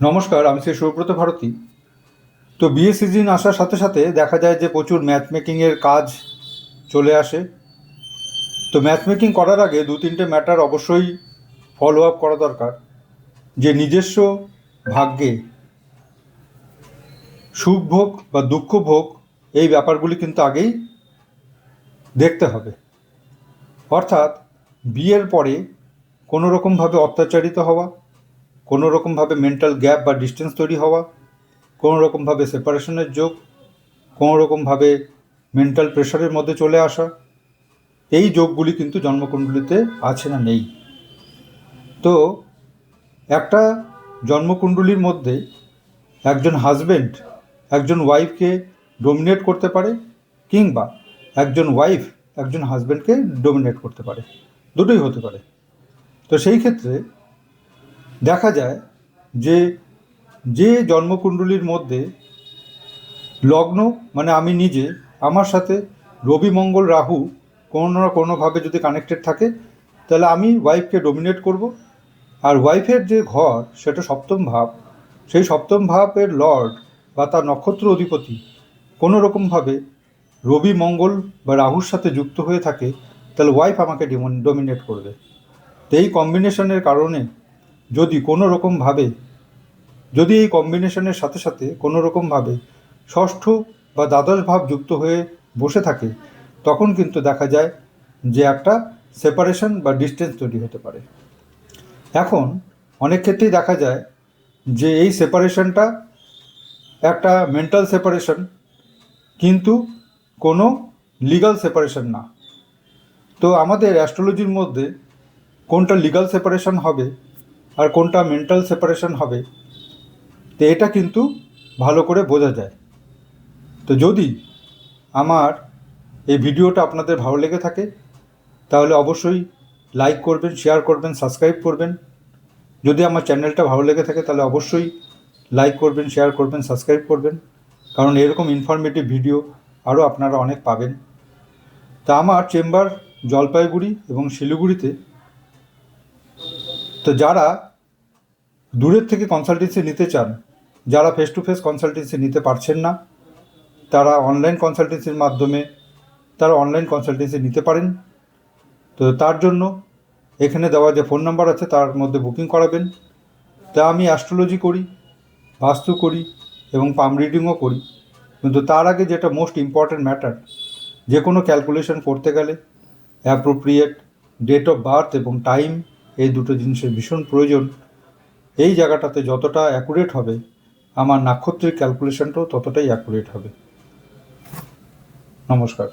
নমস্কার, আমি শ্রী সুব্রত ভারতী। তো বিয়ে সিজন আসার সাথে সাথে দেখা যায় যে প্রচুর ম্যাচ মেকিংয়ের কাজ চলে আসে। তো ম্যাচ মেকিং করার আগে দু তিনটে ম্যাটার অবশ্যই ফলো আপ করা দরকার। যে নিজস্ব ভাগ্যে সুখ ভোগ বা দুঃখ ভোগ, এই ব্যাপারগুলি কিন্তু আগেই দেখতে হবে। অর্থাৎ বিয়ের পরে কোনো রকমভাবে অত্যাচারিত হওয়া, কোনো রকমভাবে মেন্টাল গ্যাপ বা ডিস্টেন্স তৈরি হওয়া, কোনো রকমভাবে সেপারেশনের যোগ, কোনো রকমভাবে মেন্টাল প্রেশারের মধ্যে চলে আসা, এই যোগগুলি কিন্তু জন্মকুণ্ডলিতে আছে না নেই। তো একটা জন্মকুণ্ডলীর মধ্যে একজন হাজব্যান্ড একজন ওয়াইফকে ডোমিনেট করতে পারে, কিংবা একজন ওয়াইফ একজন হাজব্যান্ডকে ডোমিনেট করতে পারে, দুটোই হতে পারে। তো সেই ক্ষেত্রে দেখা যায় যে যে জন্মকুণ্ডলীর মধ্যে লগ্ন মানে আমি নিজে, আমার সাথে রবি মঙ্গল রাহু কোনো না কোনোভাবে যদি কানেক্টেড থাকে, তাহলে আমি ওয়াইফকে ডোমিনেট করব। আর ওয়াইফের যে ঘর সেটা সপ্তম ভাব, সেই সপ্তম ভাবের লর্ড বা তার নক্ষত্র অধিপতি কোনো রকমভাবে রবি মঙ্গল বা রাহুর সাথে যুক্ত হয়ে থাকে, তাহলে ওয়াইফ আমাকে ডোমিনেট করবে। তো এই কম্বিনেশনের কারণে যদি কোনো রকমভাবে, যদি এই কম্বিনেশনের সাথে সাথে কোনো রকমভাবে ষষ্ঠ বা দ্বাদশ ভাব যুক্ত হয়ে বসে থাকে, তখন কিন্তু দেখা যায় যে একটা সেপারেশন বা ডিস্টেন্স তৈরি হতে পারে। এখন অনেক ক্ষেত্রেই দেখা যায় যে এই সেপারেশনটা একটা মেন্টাল সেপারেশন, কিন্তু কোনো লিগাল সেপারেশন না। তো আমাদের অ্যাস্ট্রোলজির মধ্যে কোনটা লিগাল সেপারেশন হবে আর কোনটা মেন্টাল সেপারেশন হবে, তো এটা কিন্তু ভালো করে বোঝা যায়। তো যদি আমার এই ভিডিওটা আপনাদের ভালো লেগে থাকে, তাহলে অবশ্যই লাইক করবেন, শেয়ার করবেন, সাবস্ক্রাইব করবেন। যদি আমার চ্যানেলটা ভালো লেগে থাকে তাহলে অবশ্যই লাইক করবেন, শেয়ার করবেন, সাবস্ক্রাইব করবেন, কারণ এরকম ইনফরমেটিভ ভিডিও আরও আপনারা অনেক পাবেন। তা আমার চেম্বার জলপাইগুড়ি এবং শিলিগুড়িতে। তো যারা দূরের থেকে কনসালটেন্সি নিতে চান, যারা ফেস টু ফেস কনসালটেন্সি নিতে পারছেন না, তারা অনলাইন কনসালটেন্সির মাধ্যমে তারা অনলাইন কনসালটেন্সি নিতে পারেন। তো তার জন্য এখানে দেওয়া যে ফোন নাম্বার আছে তার মধ্যে বুকিং করাবেন। তা আমি অ্যাস্ট্রোলজি করি, বাস্তু করি এবং পাম রিডিংও করি। কিন্তু তার আগে যেটা মোস্ট ইম্পর্ট্যান্ট ম্যাটার, যে কোনো ক্যালকুলেশন করতে গেলে অ্যাপ্রোপ্রিয়েট ডেট অফ বার্থ এবং টাইম, এই দুটো জিনিসের ভীষণ প্রয়োজন। এই জায়গাটাতে যতটা অ্যাকুরেট হবে, আমার নাক্ষত্রিক ক্যালকুলেশনটাও ততটাই অ্যাকুরেট হবে। নমস্কার।